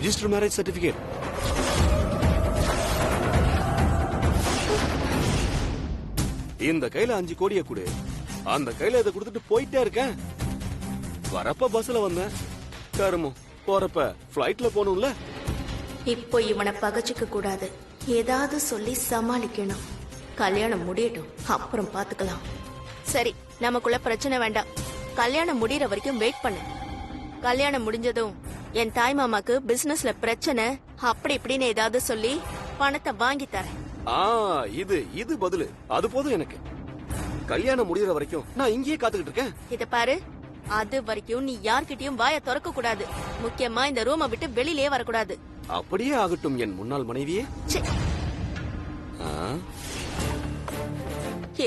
Register marriage certificate. இந்த கையில 5 கோடியை கொடு, அந்த கையில இதை கொடுத்துட்டு போயிட்டே இருக்கேன். வரப்ப பஸ்ல வந்தேன், கருமம் போறப்ப பிளைட்ல போகணும்ல. இப்போ இவனை பகச்சிக்க கூடாது, ஏதாவது சொல்லி சமாளிக்கணும். கல்யாணம் முடியட்டும், அப்புறம் பாத்துக்கலாம். சரி, நமக்குள்ள பிரச்சனை வேண்டாம். கல்யாணம் முடியற வரைக்கும் வெயிட் பண்ணு. கல்யாணம் முடிஞ்சதும் என் தாய் மாமாக்கு பிசினஸ்ல பிரச்சனை அப்படி இப்படின்னு ஏதாவது சொல்லி பணத்தை வாங்கி தரேன். இது பதிலு. அது போதும் எனக்கு. கல்யாணம் முடியற வரைக்கும் நான் இங்கேயே காத்துக்கிட்டு இருக்கேன். இத பாரு, அது வரைக்கும் நீ யார்கிட்டயும் வாய திறக்க கூடாது. முக்கியமா இந்த ரூமை விட்டு வெளியிலே வரக்கூடாது. அப்படியே ஆகட்டும் என் முன்னாள் மனைவியே.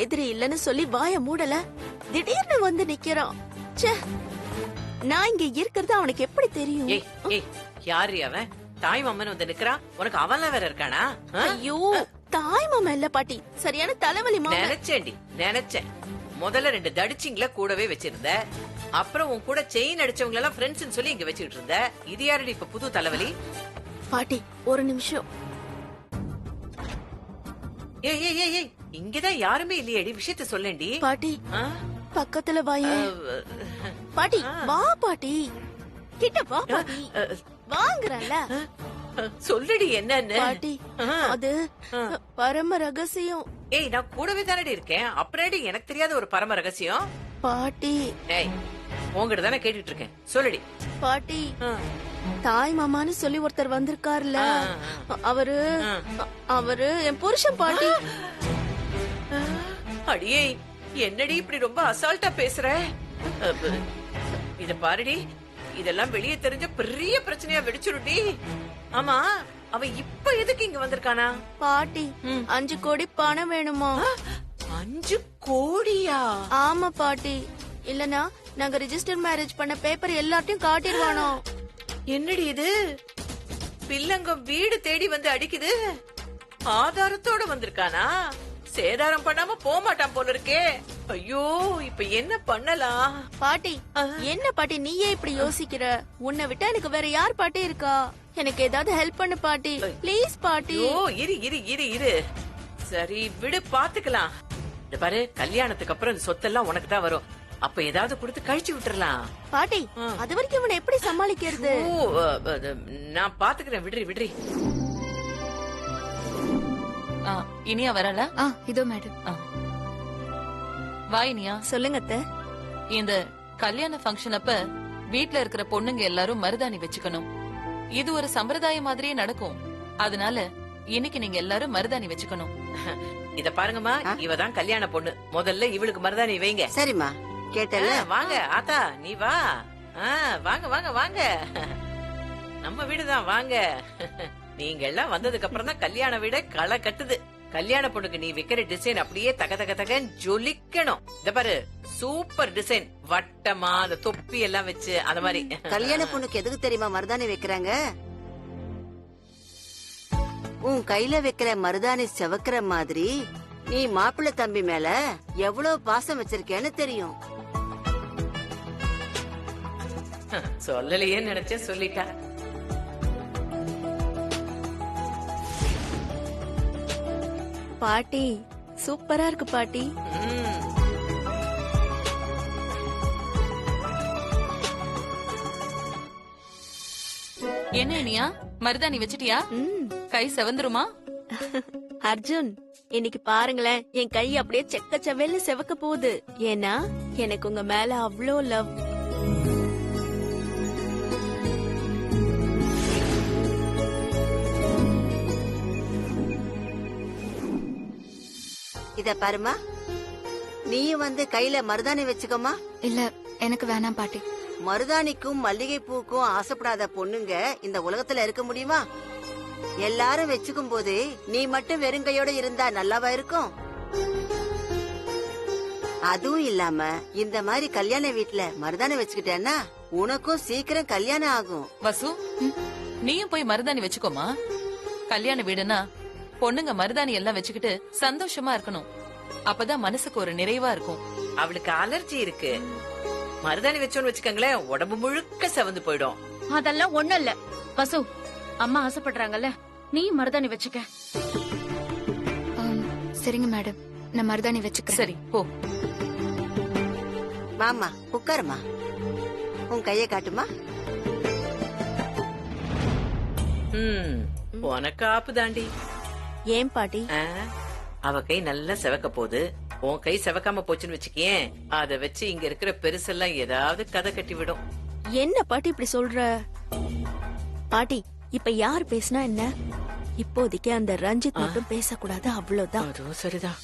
எதிரி இல்லன்னு சொல்லி வாய மூடல, திடீர்னு வந்து நிக்கிறான். நான் இங்க இருக்கிறது அவனுக்கு எப்படி தெரியும்? யாரு அவன்? தாய் மாமன் வந்து நிக்கிறான், உனக்கு அவன்ல வேற இருக்கானா? ஐயோ, தாய் மாமா இல்ல பாட்டி, சரியான தலைவலி மாமா. நினைச்சேன். முதல்ல 2 தடிச்சிங்கள கூடவே வச்சிருந்த, அப்புறம் உன் கூட செயின் அடிச்சவங்க எல்லாம் ஃப்ரெண்ட்ஸ் சொல்லி இங்க வச்சுக்கிட்டு இருந்த. இது யாரடி இப்ப புது தலைவலி? பாட்டி ஒரு நிமிஷம். ஏய் இங்கதான் யாருமே இல்லையடி, விஷயத்த சொல்லேண்டி. பாட்டி பக்கத்துல வாயே. பாட்டி வா, பாட்டி கிட்ட வா, பாட்டி வாங்குறல. சொல்லுடி என்னன்னு. பாட்டி அது பரம ரகசியம். ஏய் நான் கூடவே தானடி இருக்கேன், அப்புறம் எனக்கு தெரியாத ஒரு பரம ரகசியம். பாட்டி ஏய் உங்ககிட்ட தானே கேட்டுட்டு இருக்கேன், சொல்லுடி. பாட்டி தாய் மாமான்னு சொல்லி ஒருத்தர் வந்திருக்காருல, அவரு என் புருஷன். பாட்டி அடியே என்னடி இப்படி ரொம்ப அசால்ட்டா பேசுற? இத பாருடி, இதெல்லாம் வெளியே தெரிஞ்ச பெரிய பிரச்சனையா வெடிச்சுருடி. ஆமா, அவன் இப்ப எதுக்கு இங்க வந்திருக்கானா? பாட்டி 5 கோடி பணம் வேணுமா? 5 கோடியா? ஆமா பாட்டி, இல்லனா நாங்க ரிஜிஸ்டர் மேரேஜ் பண்ண பேப்பர் எல்லாத்தையும் காட்டிடுவானோ. என்னடி இது, பில்லங்கம் வீடு தேடி வந்து அடிக்குது. ஆதாரத்தோட வந்திருக்கானா? சேதாரம் பண்ணாம போக மாட்டான் போல இருக்கே. ஐயோ, இப்ப என்ன பண்ணலாம்? பாட்டி என்ன பாட்டி நீயே இப்படி யோசிக்கிற? உன்னை விட்டா எனக்கு வேற யார் பாட்டி இருக்கா? எனக்கு ஏதாவது ஹெல்ப் பண்ணு பாட்டி, ப்ளீஸ் பாட்டி. ஓ இரு சரி விடு, பாத்துக்கலாம். இந்த பாரு, கல்யாணத்துக்கு அப்புறம் இந்த சொத்தெல்லாம் உனக்கு தான் வரும். அப்ப ஏதாவது கொடுத்து கழிச்சு விட்டுறலாம். பாட்டி அது வரைக்கும் இவனை எப்படி சமாளிக்கிறது? நான் பாத்துக்கிறேன், விடுறி. இனியா வரல? இதோ மேடம். வா இனியா. சொல்லுங்க அத்தை. இந்த கல்யாண ஃபங்க்ஷன் அப்ப வீட்ல இருக்கிற பொண்ணுங்க எல்லாரும் மருதாணி வச்சுக்கணும். இது ஒரு சம்பிரதாயம் மாதிரியே நடக்கும். அதனால இன்னைக்கு நீங்க எல்லாரும் மருதாணி வச்சுக்கணும். இத பாருங்கம்மா, இவதான் கல்யாண பொண்ணு. முதல்ல இவளுக்கு மருதாணி வைங்க. சரிம்மா, கேட்டல. வாங்க ஆத்தா, நீ வா. வாங்க நம்ம வீடுதான், வாங்க. நீங்க எல்லாம் வந்ததுக்கு அப்புறம் தான் கல்யாண வீட களை கட்டுது. கல்யாண பொண்ணுக்கு நீ வைக்கிற டிசைன் அப்படியே தகன்னு ஜொலிக்கணும். இத பாரு, சூப்பர் டிசைன், வட்டமா அந்த தொப்பி எல்லாம் வச்சு அந்த மாதிரி. கல்யாண பொண்ணுக்கு எதுக்கு தெரியுமா மருதாணி வைக்கிறாங்க? உன் கையில வைக்கிற மருதாணி செவக்கிற மாதிரி நீ மாப்பிள்ளை தம்பி மேல எவ்வளவு பாசம் வச்சிருக்கேன்னு தெரியும். சொல்லலையே நினைச்சேன், சொல்லிட்டா. பாட்டி சூப்பரா இருக்கு பாட்டி. என்ன இனியா, மருதாணி வச்சிட்டியா? கை செவந்துருமா? அர்ஜுன், இன்னைக்கு பாருங்களேன், என் கை அப்படியே செக்க செவ்வேல்னு செவக்க போகுது. ஏன்னா எனக்கு உங்க மேல அவ்வளோ லவ். இத பாருமா, நீயும் வந்து கையில மருதாணி வச்சுக்கோமா. இல்ல எனக்கு வேணாம் பாட்டி. மருதாணிக்கும் மல்லிகை பூக்கும் ஆசைப்படாத பொண்ணுங்க இந்த உலகத்துல இருக்க முடியுமா? எல்லாரும் வச்சுக்கும் போது நீ மட்டும் வெறுங்கையோட இருந்தா நல்லாவா இருக்கும்? அதுவும் இல்லாம இந்த மாதிரி கல்யாண வீட்டுல மருதாணி வச்சுக்கிட்டேன்னா உனக்கும் சீக்கிரம் கல்யாணம் ஆகும். வசு, நீயும் போய் மருதாணி வச்சுக்கோமா. கல்யாண வீடுனா பொண்ணுங்க மருதாணி எல்லாம் வச்சுக்கிட்டு சந்தோஷமா இருக்கணும். அப்பதான் மனசுக்கு ஒரு நிறைவா இருக்கும். அவளுக்கு அலர்ஜி இருக்கு. மருதாணி வச்சோன்னு வச்சுக்கங்களேன், உடம்பு முழுக்க செவந்து போயிடும். அதெல்லாம் ஒண்ணும் இல்ல வசு, அம்மா ஆசைப்படுறாங்கல்ல, நீ மருதாணி வச்சுக்க. சரிங்க மேடம், நான் மருதாணி வச்சுக்கிறேன். சரி போ. வாமா உட்காருமா, உன் கைய காட்டுமா. உனக்கு ஆப்பு தாண்டி. ஏன் பாட்டி? அவ கை நல்லா செவக்க போகுது, உன் கை செவக்காம போச்சுன்னு வச்சுக்கேன், அத வச்சு இங்க இருக்கிற பெருசெல்லாம் ஏதாவது கதை கட்டி விடும். என்ன பாட்டி இப்படி சொல்ற? பாட்டி இப்ப யார் பேசினா என்ன? இப்போதைக்கு அந்த ரஞ்சித் மட்டும் பேசக்கூடாது, அவ்வளவுதான். அதுவும் சரிதான்.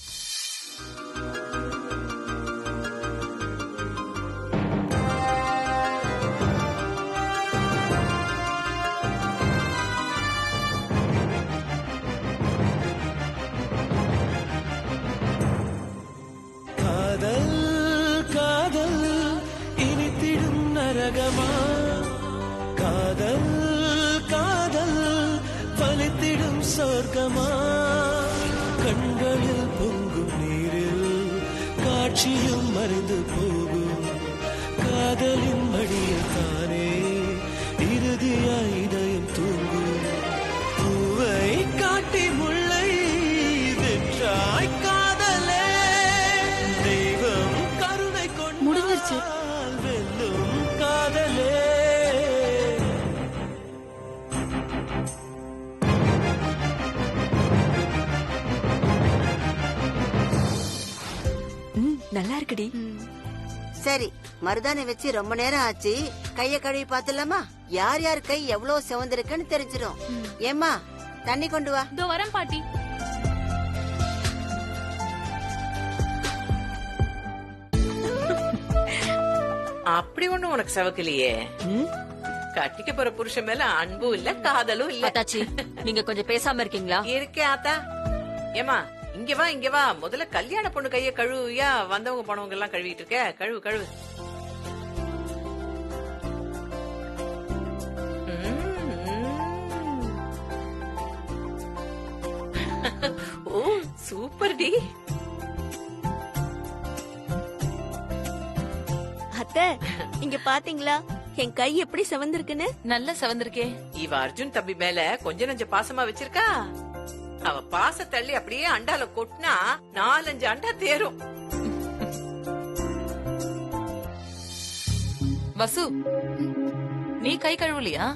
காதல் காதல் இனித்திடும் நரகமா, காதல் காதல் பலித்திடும் சொர்க்கமா, கண்களில் பொங்கும் நீரில் காட்சியும் மறைந்து போகும், காதலின் மடியில் தானே இறுதியாய் இதயம் தூங்கும், பூவை காட்டி முல்லை வெற்றாய் காதலே, தெய்வம் கருணை முடிஞ்சிருச்சு. கொண்டால் வெல்லும் காதலே. நல்லா இருக்குடி. சரி, மருதாணி வச்சு ரொம்ப நேரம் ஆச்சு, கைய கழுவி பாத்துலாமா? யார் யார் கை எவ்வளவு சிவந்திருக்குன்னு தெரிஞ்சிடும். ஏம்மா தண்ணி கொண்டு வா. இதோ வரேன் பாட்டி. அப்படி ஒண்ணு உனக்கு செவக்கலையே. கட்டிக்க போற புருஷன் மேல அன்பும் இல்ல, காதலும் இல்ல. அத்தாச்சி, நீங்க கொஞ்சம் பேசாம இருக்கீங்களா? இருக்கே ஆத்தா. ஏமா இங்க வா, இங்க வா. முதல்ல கல்யாண பொண்ணு கைய கழுவியா, வந்தவங்க போனவங்க எல்லாம் கழுவிட்டு இருக்க. கழுவு கழுவு. ஓ சூப்பர் டி. அத்தை இங்க பாத்தீங்களா என் கை எப்படி செவந்திருக்குன்னு? நல்லா செவந்திருக்கே. இவ அர்ஜுன் தம்பி மேல கொஞ்ச நஞ்ச பாசமா வச்சிருக்கா. அவ பாச தள்ளி அப்படியே அண்டால கொட்டினா 4-5 அண்டா தேரும். வசு, நீ கை கழுவலையா?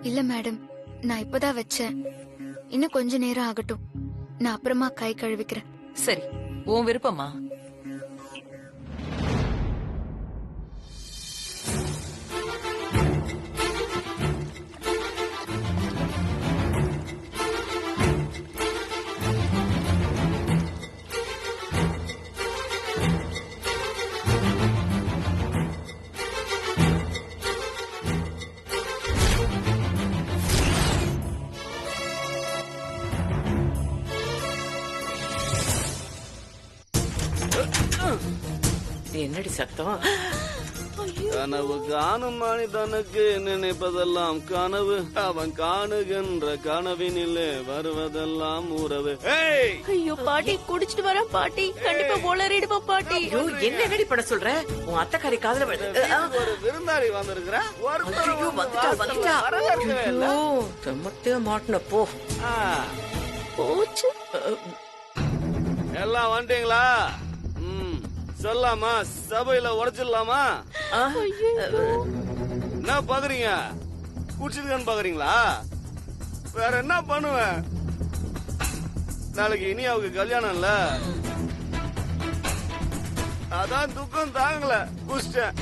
இல்ல மேடம், நான் இப்பதான் வச்சேன். இன்னும் கொஞ்ச நேரம் ஆகட்டும், நான் அப்புறமா கை கழுவிக்கிறேன். சரி, உன் விருப்பமா? என்னடி சத்தம்? கனவு காணும் மனிதனுக்கு நினைப்பதெல்லாம் கனவு, அவன் காணுகின்ற கனவினிலே வருவதெல்லாம் உறவு. ஐயோ பாட்டி, குடிச்சிட்டு வரேன் பாட்டி, கண்டிப்பா போலறிடுவோம் பாட்டி. ஐயோ என்னடி பண்ண சொல்ற? உன் அத்தைக்காரி காதுல ஒரு விருந்தாளி வந்திருக்கிற, மாட்டின போ. போச்சு. எல்லாம் வந்துட்டீங்களா? சொல்லாமா, சபையில உடைச்சிடலாமா? என்ன பாக்குறீங்க? குடிச்சிருக்கான்னு பாக்குறீங்களா? வேற என்ன பண்ணுவேன்? நாளைக்கு இனியாவுக்கு கல்யாணம் இல்ல, அதான் துக்கம் தாங்கல, குடிச்சிட்டேன்.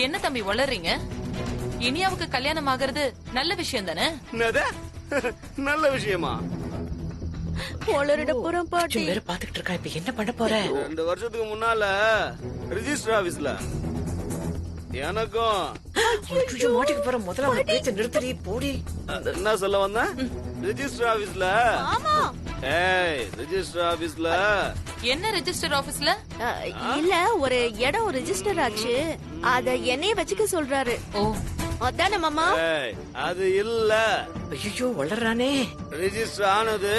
என்ன தம்பி வளர்றீங்க? இனியாவுக்கு கல்யாணம் ஆகிறது நல்ல விஷயம் தானே? என்னது நல்ல விஷயமா? போலரிட போறோம் பாட்டி. வேற பாத்துக்கிட்டு இருக்கா, இப்ப என்ன பண்ண போற? 2 வருஷத்துக்கு முன்னால ரிஜிஸ்டர் ஆபீஸ்ல எனக்கும் மாட்டிக்கு போற. முதல்ல அவங்க பேச்ச நிறுத்தடி, போடி. என்ன சொல்ல வந்த? ரிஜிஸ்டர் ஆபீஸ்ல. ரிஜிஸ்டர் ஆபீஸ்ல என்ன? ரிஜிஸ்டர் ஆபீஸ்ல இல்ல, ஒரு இடம் ரிஜிஸ்டர் ஆச்சு, அத என்னைய வச்சுக்க சொல்றாரு. ஓ அதானே மாமா? அது இல்ல. ஐயோ வளர்றானே. ரிஜிஸ்டர் ஆனது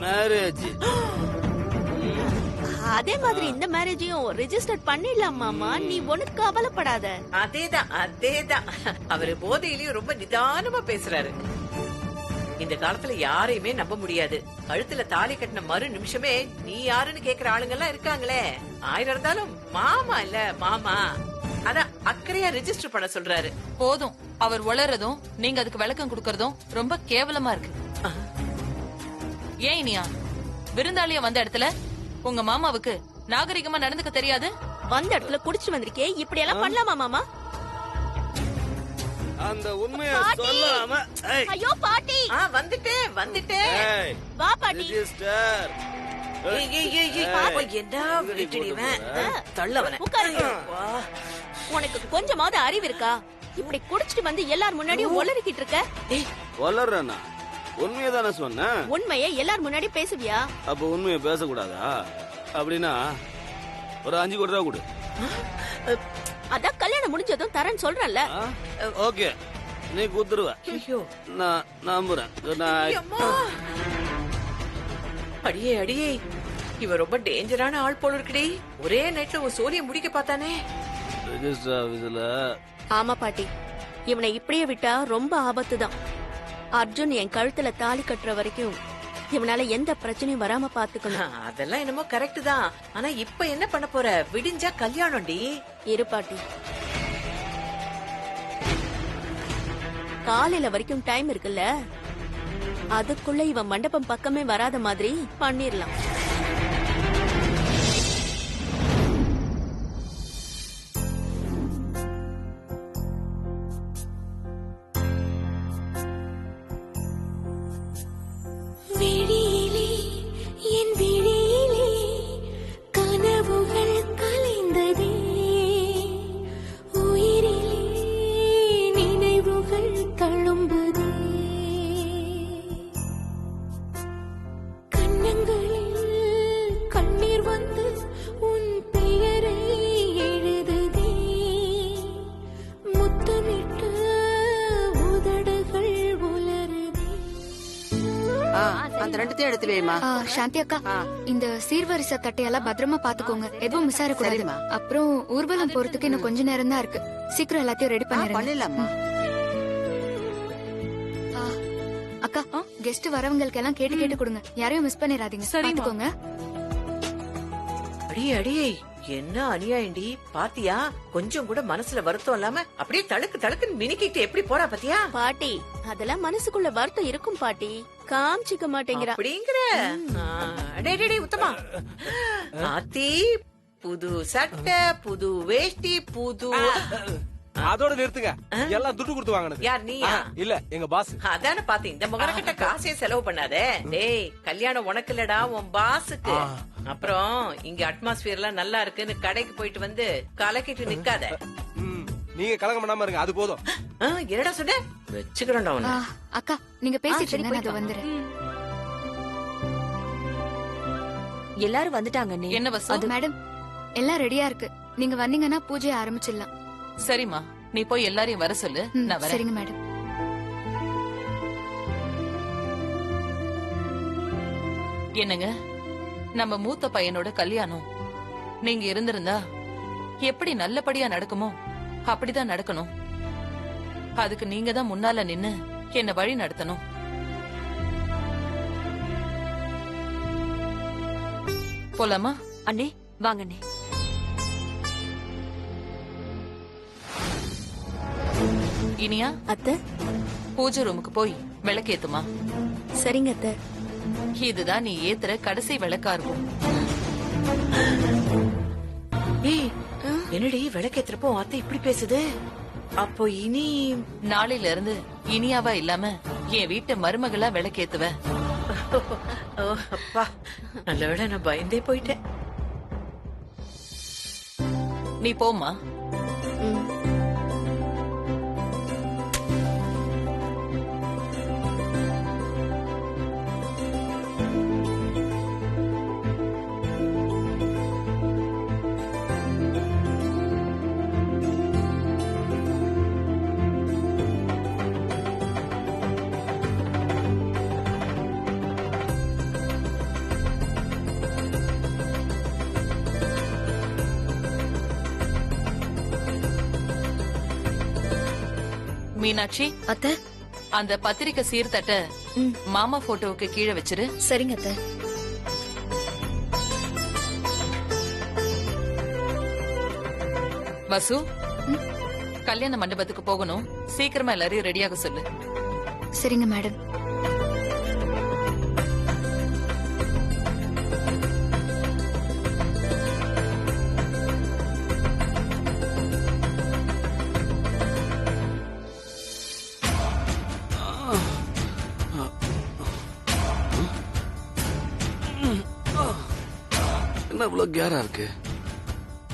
மேரேஜ். அதே மாதிரி இந்த மேரேஜையும் ரெஜிஸ்டர் பண்ணிடலாம் மாமா, நீ ஒண்ணும் கவலைப்படாத. அதேதான் அவரு போதையிலயும் ரொம்ப நிதானமா பேசுறாரு. இந்த காலத்துல யாரையுமே நம்ப முடியாது. கழுத்துல தாலி கட்டின மறு நிமிஷமே நீ யாருன்னு கேக்குற ஆளுங்க எல்லாம் இருக்காங்களே. 1000 இருந்தாலும் மாமா இல்ல மாமா. அதான் அக்கறையா ரெஜிஸ்டர் பண்ண சொல்றாரு. போதும், அவர் உளறதும் நீங்க அதுக்கு விளக்கம் கொடுக்கறதும் ரொம்ப கேவலமா இருக்கு. ஏன் இனியா, விருந்தாளியா வந்த இடத்துல உங்க மாமாவுக்கு நாகரிகமா நடந்துக்க தெரியாது? வந்த இடத்துல குடிச்சு வந்திருக்கே, இப்படி எல்லாம் பண்ணலாமா மாமா? அந்த உண்மையை சொல்லாம ஐயோ பாட்டி, வந்துட்டேன். வா பாட்டி. ரெஜிஸ்டர் என்ன விட்டுடுவேன், தள்ளவன. உட்காருங்க. உனக்கு கொஞ்சமாவது அறிவு இருக்கா? இப்படி குடிச்சிட்டு வந்து எல்லார் முன்னாடியும் ஒளறிக்கிட்டு இருக்க. வளர்றேன்னா உண்மையை தானே சொன்னேன். உண்மையை எல்லார் முன்னாடி பேசுவியா? அப்ப உண்மையை பேசக்கூடாதா? அப்படின்னா ஒரு 5 கோடி ரூபா கொடு. அதான் கல்யாணம் முடிஞ்சதும் தரேன்னு சொல்றேன்ல. ஓகே, நீ குத்துருவ. நான் நம்புறேன். அடியே இவ ரொம்ப டேஞ்சரான ஆள் போல இருக்குடி. ஒரே நைட்ல ஒரு சோழிய முடிக்க பார்த்தானே. ரெஜிஸ்டர் ஆபீஸ்ல. ஆமா பாட்டி, இவனை இப்படியே விட்டா ரொம்ப ஆபத்து தான். அர்ஜுன் என் கழுத்துல தாலி கட்டுற வரைக்கும் இவனால எந்த பிரச்சனையும் வராம பாத்துக்கணும். அதெல்லாம் என்னமோ கரெக்ட் தான். ஆனா இப்ப என்ன பண்ண போற? விடிஞ்சா கல்யாணம்டி. இரு பாட்டி, காலையில வரைக்கும் டைம் இருக்குல்ல, அதுக்குள்ள இவன் மண்டபம் பக்கமே வராத மாதிரி பண்ணிரலாம். சாந்தி அக்கா, இந்த சீர்வரிசை தட்டையெல்லாம் பத்திரமா பாத்துக்கோங்க, எதுவும் மிஸ் ஆகக்கூடாது. அப்புறம் ஊர்வலம் போறதுக்கு இன்னும் கொஞ்ச நேரம் தான் இருக்கு. சீக்கிரம் எல்லாத்தையும் ரெடி பண்ணிடலாமா? அக்கா, கெஸ்ட் வரவங்களுக்கு எல்லாம் கேட்டு கொடுங்க, யாரையும் மிஸ் பண்ணிடாதீங்க. பாத்துக்கோங்க. அடியே என்ன அநியாயண்டி, பாத்தியா? கொஞ்சம் கூட மனசுல வருத்தம் இல்லாம அப்படியே தழுக்குன்னு மினிக்கிட்டு எப்படி போறா பாத்தியா? பாட்டி, அதெல்லாம் மனசுக்குள்ள வருத்தம் இருக்கும் பாட்டி, காமிச்சிக்க மாட்டேங்கிறா. அப்படிங்கிற உத்தமா ஆத்தி, புது சட்டை, புது வேஷ்டி, புது. அதோட நிறுத்துங்க, எல்லாம் துட்டு கொடுத்து வாங்கினது. யார், நீயா? இல்ல, எங்க பாஸ். அதான பாத்தீங்க, இந்த முகரக்கிட்ட காசே செலவு பண்ணாதே. டேய், கல்யாணம் உனக்கு இல்லடா, உன் பாஸுக்கு. அப்புறம் இங்க அட்மாஸ்பியர் எல்லாம் நல்லா இருக்குன்னு கடைக்கு போயிட்டு வந்து கலக்கிட்டு நிக்காத. நீங்க கலகம் பண்ணாம இருங்க, அது போதும். என்னடா சொன்ன? வச்சுக்கிறோம்டா உன்னை. அக்கா, நீங்க பேசிட்டு இருங்க, நான் வந்துறேன். எல்லாரும் வந்துட்டாங்க. என்ன வசு? மேடம், எல்லாம் ரெடியா இருக்கு. நீங்க வந்தீங்கன்னா பூஜையை ஆரம்பிச்சிடலாம். சரிம்மா, நீ போய் எல்லாரையும் வர சொல்லு, நான் வரேன். சரிங்க மேடம். என்னங்க, நம்ம மூத்த பையனோட கல்யாணம் நீங்க இருந்திருந்தா எப்படி நல்லபடியா நடக்குமோ அப்படிதான் நடக்கணும். அதுக்கு நீங்க தான் முன்னால நின்னு என்ன வழி நடத்தணும். போலாமா? அண்ணே வாங்க அண்ணே. இனியா, அத்தை, பூஜை ரூமுக்கு போய் விளக்கேத்துமா. சரிங்க அத்தை. இதுதான் நீ ஏத்துற கடைசி விளக்கா இருக்கும். என்னடி விளக்கேத்துறப்போ அத்தை இப்படி பேசுது? அப்போ இனி நாளையில இருந்து இனியாவா இல்லாம என் வீட்டு மருமகளா விளக்கேத்துவ. அப்பா, நல்ல வேளை நான் பயந்தே போயிட்டேன். நீ போமா. மீனாட்சி, அத்தை. அந்த பத்திரிக்கை சீர்தட்ட மாமா போட்டோவுக்கு கீழே வச்சிரு. சரிங்க அத்தை. வசு, கல்யாண மண்டபத்துக்கு போகணும். சீக்கிரமா எல்லாரையும் ரெடியாக சொல்லு. சரிங்க மேடம். என்ன இவ்வளவு கேரா இருக்கு?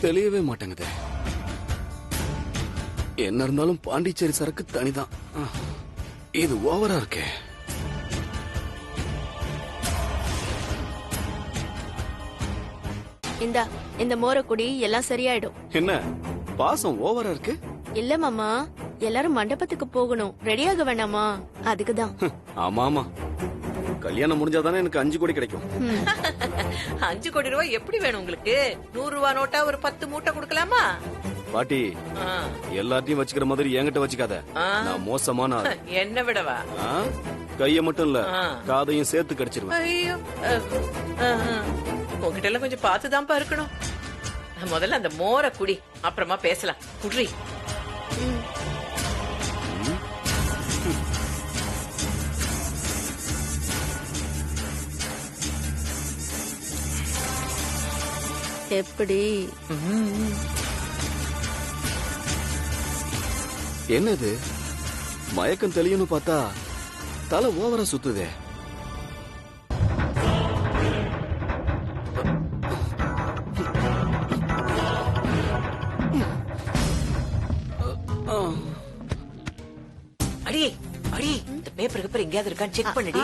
தெளியவே மாட்டேங்குதே. என்ன இருந்தாலும் பாண்டிச்சேரி சரக்கு தனிதான். இது ஓவரா இருக்கே. இந்த மோரக்குடி எல்லாம் சரியாயிடும். என்ன பாசம் ஓவரா இருக்கு? இல்ல மாமா, எல்லாரும் மண்டபத்துக்கு போகணும். ரெடியாக வேணாமா? அதுக்குதான். ஆமா ஆமா, கல்யாணம் முடிஞ்சாதானே எனக்கு 5 கோடி கிடைக்கும். 5 கோடி ரூபாய் எப்படி வேணும் உங்களுக்கு? 100 ரூபாய் நோட்டா ஒரு 10 மூட்டை கொடுக்கலாமா? பாட்டி, எல்லாத்தையும் வச்சுக்கிற மாதிரி என்கிட்ட வச்சுக்காத. நான் மோசமான ஆளு. என்ன விடவா? கைய மட்டும் இல்ல, காதையும் சேர்த்து கடிச்சிருவேன். ஐயோ, உங்ககிட்ட எல்லாம் கொஞ்சம் பார்த்துதான்ப்பா இருக்கணும். முதல்ல அந்த மோர குடி, அப்புறமா பேசலாம். குடி. எப்படி? என்னது மயக்கம் தெளியும்னு பார்த்தா தலை ஓவரா சுத்துதே. அடி அடி, இந்த பேப்பருக்கு எங்கேயாவது இருக்கான்னு செக் பண்ணுடி.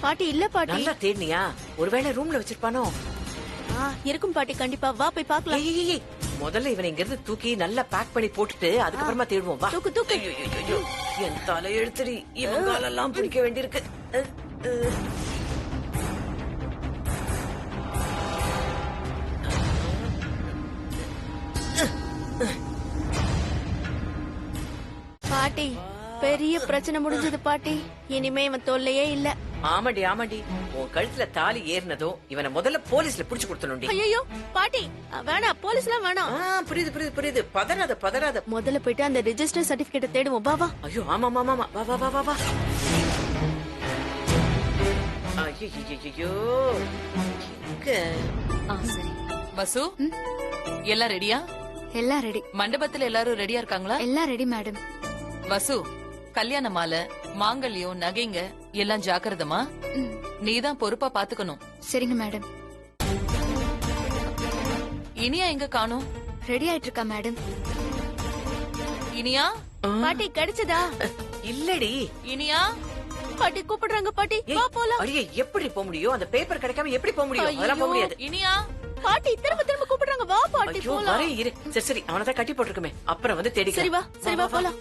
பாட்டி இல்ல பாட்டி. நல்லா தேடினியா? ஒருவேளை ரூம்ல வச்சிருப்பானோ? இருக்கும் பாட்டி, கண்டிப்பா. வா போய் பாக்கலாம். முதல்ல இவனை இங்க இருந்து தூக்கி நல்லா பேக் பண்ணி போட்டுட்டு அதுக்கப்புறமா தேடுவோம். வா. தூக்கு தூக்கு. என் தலை எழுத்துடி, இவங்காலெல்லாம் பிடிக்க வேண்டியிருக்கு. பாட்டி, பெரிய பிரச்சனை முடிஞ்சது பாட்டி. இனிமே இவன் தொல்லையே இல்ல. ஆமாடி ஆமாடி, உன் கழுத்துல தாலி ஏறினதும் இவனை முதல்ல போலீஸ்ல புடிச்சு கொடுத்தனும்டி. ஐயோ பாட்டி, வேணாம், போலீஸ்லாம் வேணாம். புரியுது புரியுது புரியுது. பதறாத பதறாத. முதல்ல போயிட்டு அந்த ரெஜிஸ்டர் சர்டிபிகேட் தேடுவோம். வா வா. ஐயோ ஆமா ஆமா ஆமா, வா வா வா வா வா. ஐயோ, வசு, எல்லாம் ரெடியா? எல்லாம் ரெடி. மண்டபத்துல எல்லாரும் ரெடியா இருக்காங்களா? எல்லாம் ரெடி மேடம். வசு, கல்யாண மாலை, மாங்கல்யம், நகைங்க எல்லாம் ஜாக்கிரதமா. நீதான் பொறுப்பா பாத்துக்கணும். சரிங்க மேடம். இனியா எங்க காணோம்? ரெடி ஆயிட்டு இருக்கா மேடம். இனியா? பாட்டி கிடைச்சதா? இல்லடி. இனியா? பாட்டி கூப்பிடுறாங்க பாட்டி, வா போலாம். அடியே, எப்படி போக முடியும்? அந்த பேப்பர் கிடைக்காம எப்படி போக முடியும்? அதெல்லாம் போக முடியாது. இனியா? பாட்டி திரும்ப திரும்ப கூப்பிடுறாங்க, வா பாட்டி போலாம். வரே இரு. சரி சரி, அவனதான் கட்டி போட்டுருக்குமே, அப்புறம் வந்து தேடி. சரி வா, சரி வா போலாம்.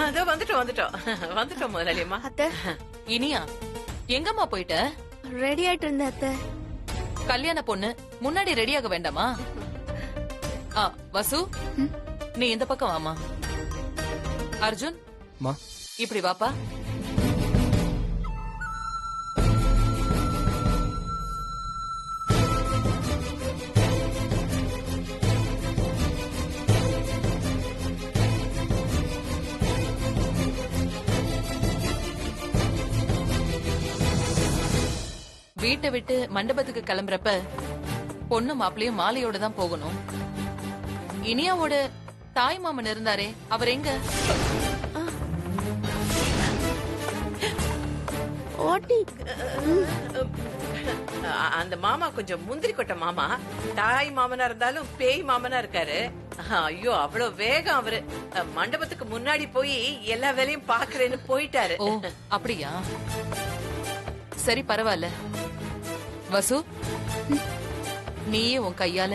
அதோ வந்துட்டோம் முதலாளியம்மா. அத்தை. இனியா எங்கம்மா போயிட்ட? ரெடி ஆயிட்டு இருந்த அத்தை. கல்யாண பொண்ணு முன்னாடி ரெடியாக வேண்டாமா? வசு, நீ இந்த பக்கம் வாமா. அர்ஜுன், இப்படி வாப்பா. வீட்டை விட்டு மண்டபத்துக்கு கிளம்புறப்ப பொண்ணு மாப்பிளையும் மாலையோட தான் போகணும். இனியாவோட தாய் மாமன் இருந்தாரே, அவர் எங்க? அந்த மாமா கொஞ்சம் முந்திரி கொட்ட மாமா. தாய் மாமனா இருந்தாலும் பேய் மாமனா இருக்காரு. ஐயோ, அவ்வளவு வேகம் அவரு. மண்டபத்துக்கு முன்னாடி போய் எல்லா வேலையும் பாக்குறேன்னு போயிட்டாரு. ஓ அப்படியா? சரி பரவாயில்ல. வசு, நீயே உன் கையால